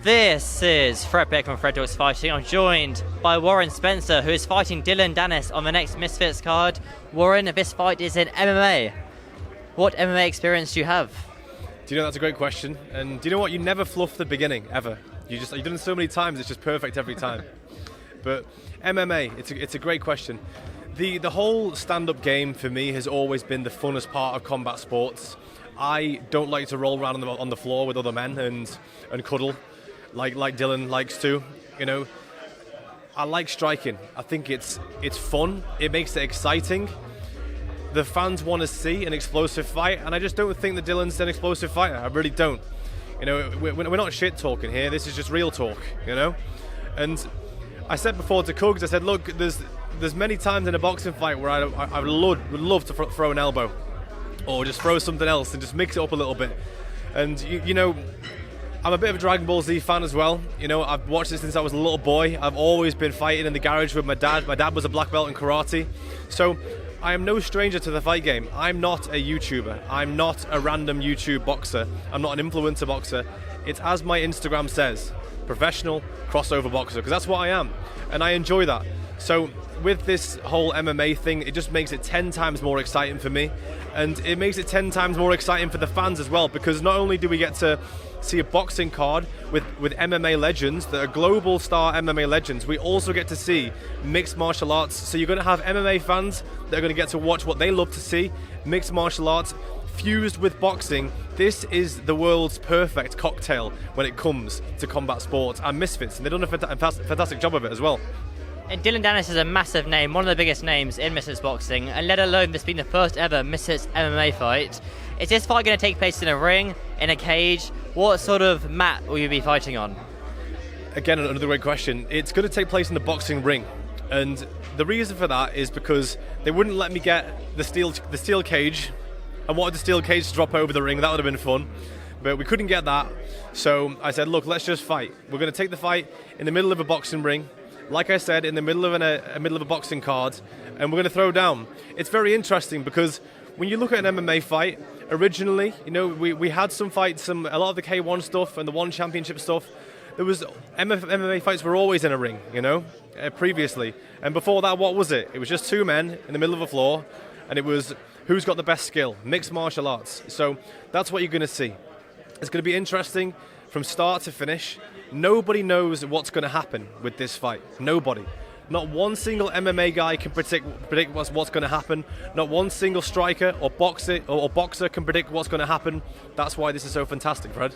This is Fred Beck from Fred Talks Fighting. I'm joined by Warren Spencer, who is fighting Dillon Danis on the next Misfits card. Warren, this fight is in MMA. What MMA experience do you have? Do you know, that's a great question. And do you know what? You never fluff the beginning, ever. You've done it so many times, it's just perfect every time. But MMA, it's a great question. The whole stand-up game for me has always been the funnest part of combat sports. I don't like to roll around on the floor with other men and cuddle like Dillon likes to. You know, I like striking. I think it's fun. It makes it exciting. The fans want to see an explosive fight, and I just don't think that Dillon's an explosive fighter. I really don't. You know, we're not shit talking here. This is just real talk. You know, and I said before to Cugs, I said, look, there's many times in a boxing fight where I would love to throw an elbow, or just throw something else and just mix it up a little bit. And you know, I'm a bit of a Dragon Ball Z fan as well. You know, I've watched it since I was a little boy. I've always been fighting in the garage with my dad. My dad was a black belt in karate. So I am no stranger to the fight game. I'm not a YouTuber. I'm not a random YouTube boxer. I'm not an influencer boxer. It's as my Instagram says, professional crossover boxer, because that's what I am. And I enjoy that. So with this whole MMA thing, it just makes it 10 times more exciting for me. And it makes it 10 times more exciting for the fans as well, because not only do we get to see a boxing card with MMA legends that are global star MMA legends, we also get to see mixed martial arts. So you're going to have MMA fans that are going to get to watch what they love to see, mixed martial arts fused with boxing. This is the world's perfect cocktail when it comes to combat sports and Misfits, and they've done a fantastic job of it as well. And Dillon Danis is a massive name, one of the biggest names in Misfits boxing, and let alone this being the first ever Misfits MMA fight. Is this fight going to take place in a ring, in a cage? What sort of mat will you be fighting on? Again, another great question. It's going to take place in the boxing ring, and the reason for that is because they wouldn't let me get the steel cage. I wanted the steel cage to drop over the ring. That would have been fun, but we couldn't get that. So I said, look, let's just fight. We're going to take the fight in the middle of a boxing ring, like I said, in the middle of a boxing card, and we're going to throw down. It's very interesting because when you look at an MMA fight, originally, you know, we had some fights, a lot of the K1 stuff and the One Championship stuff. There was MMA fights were always in a ring, you know, previously. And before that, what was it? It was just two men in the middle of a floor, and it was who's got the best skill, mixed martial arts. So that's what you're going to see. It's going to be interesting from start to finish. Nobody knows what's going to happen with this fight. Nobody. Not one single MMA guy can predict what's going to happen. Not one single striker or boxer can predict what's going to happen. That's why this is so fantastic, Fred.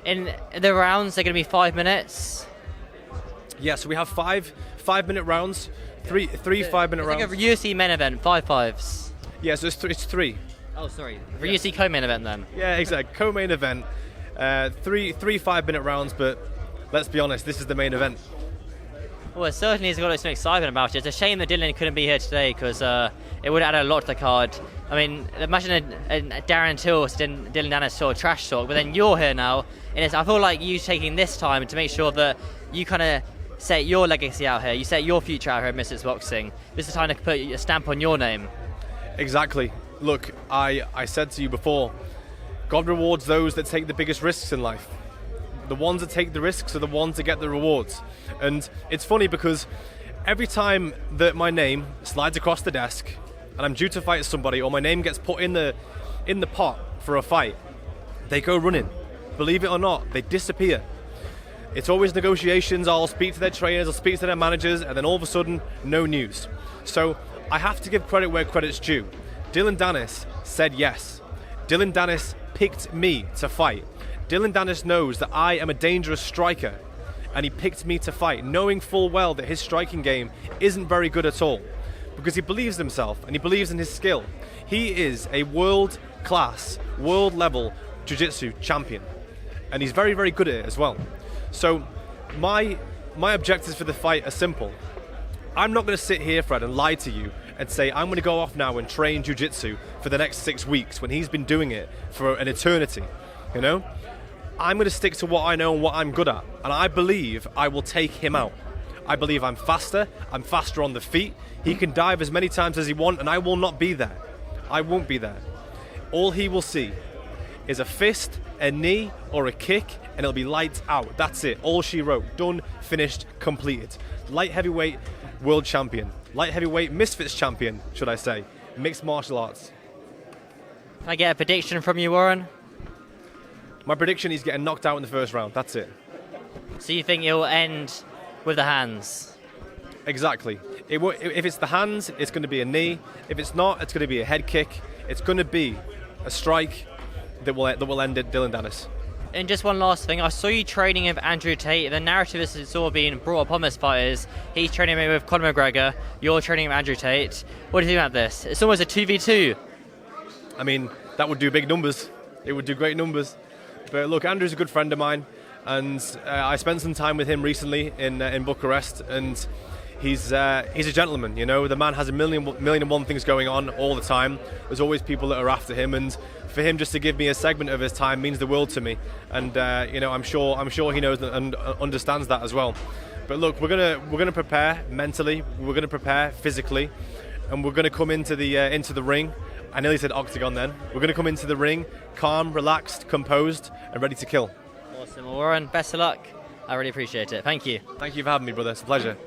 In the rounds, they're going to be 5 minutes. Yeah, so we have five 5-minute rounds, three 5-minute rounds. It's like a UFC main event, 5 5s. Yeah, so it's three. Oh, sorry. For UFC co-main event then. Yeah, exactly. Co-main event. Three 5-minute rounds, but let's be honest, this is the main event. Well, it certainly has got some excitement about it. It's a shame that Dillon couldn't be here today because it would have added a lot to the card. I mean, imagine a Darren Till, Dillon Danis sort of trash talk, but then you're here now. And I feel like you taking this time to make sure that you kind of set your legacy out here, you set your future out here in Misfits Boxing. This is the time to put a stamp on your name. Exactly. Look, I said to you before, God rewards those that take the biggest risks in life. The ones that take the risks are the ones that get the rewards. And it's funny because every time that my name slides across the desk and I'm due to fight somebody, or my name gets put in the pot for a fight, they go running. Believe it or not, they disappear. It's always negotiations. I'll speak to their trainers, I'll speak to their managers, and then all of a sudden, no news. So I have to give credit where credit's due. Dillon Danis said yes. Dillon Danis picked me to fight. Dillon Danis knows that I am a dangerous striker, and he picked me to fight, knowing full well that his striking game isn't very good at all, because he believes in himself and he believes in his skill. He is a world-class, world-level jiu-jitsu champion, and he's very, very good at it as well. So my objectives for the fight are simple. I'm not going to sit here, Fred, and lie to you and say I'm going to go off now and train jiu-jitsu for the next 6 weeks when he's been doing it for an eternity, you know? I'm going to stick to what I know and what I'm good at, and I believe I will take him out. I believe I'm faster on the feet. He can dive as many times as he wants, and I will not be there. I won't be there. All he will see is a fist, a knee, or a kick, and it'll be lights out. That's it. All she wrote. Done, finished, completed. Light heavyweight world champion. Light heavyweight misfits champion, should I say. Mixed martial arts. Can I get a prediction from you, Warren? My prediction is getting knocked out in the first round. That's it. So you think it will end with the hands? Exactly. If it's the hands, it's going to be a knee. If it's not, it's going to be a head kick. It's going to be a strike that will end it, Dillon Danis. And just one last thing, I saw you training with Andrew Tate. The narrative is sort of being brought upon this fight is he's training with Conor McGregor, you're training with Andrew Tate. What do you think about this? It's almost a 2v2. I mean, that would do big numbers. It would do great numbers. But look, Andrew's a good friend of mine, and I spent some time with him recently in Bucharest, and he's a gentleman. You know, the man has a million and one things going on all the time. There's always people that are after him, and for him just to give me a segment of his time means the world to me. And you know, I'm sure he knows and understands that as well. But look, we're gonna prepare mentally, we're gonna prepare physically, and we're gonna come into the ring. I nearly said octagon then. We're gonna come into the ring calm, relaxed, composed, and ready to kill. Awesome. Well, Warren, best of luck. I really appreciate it. Thank you. Thank you for having me, brother. It's a pleasure.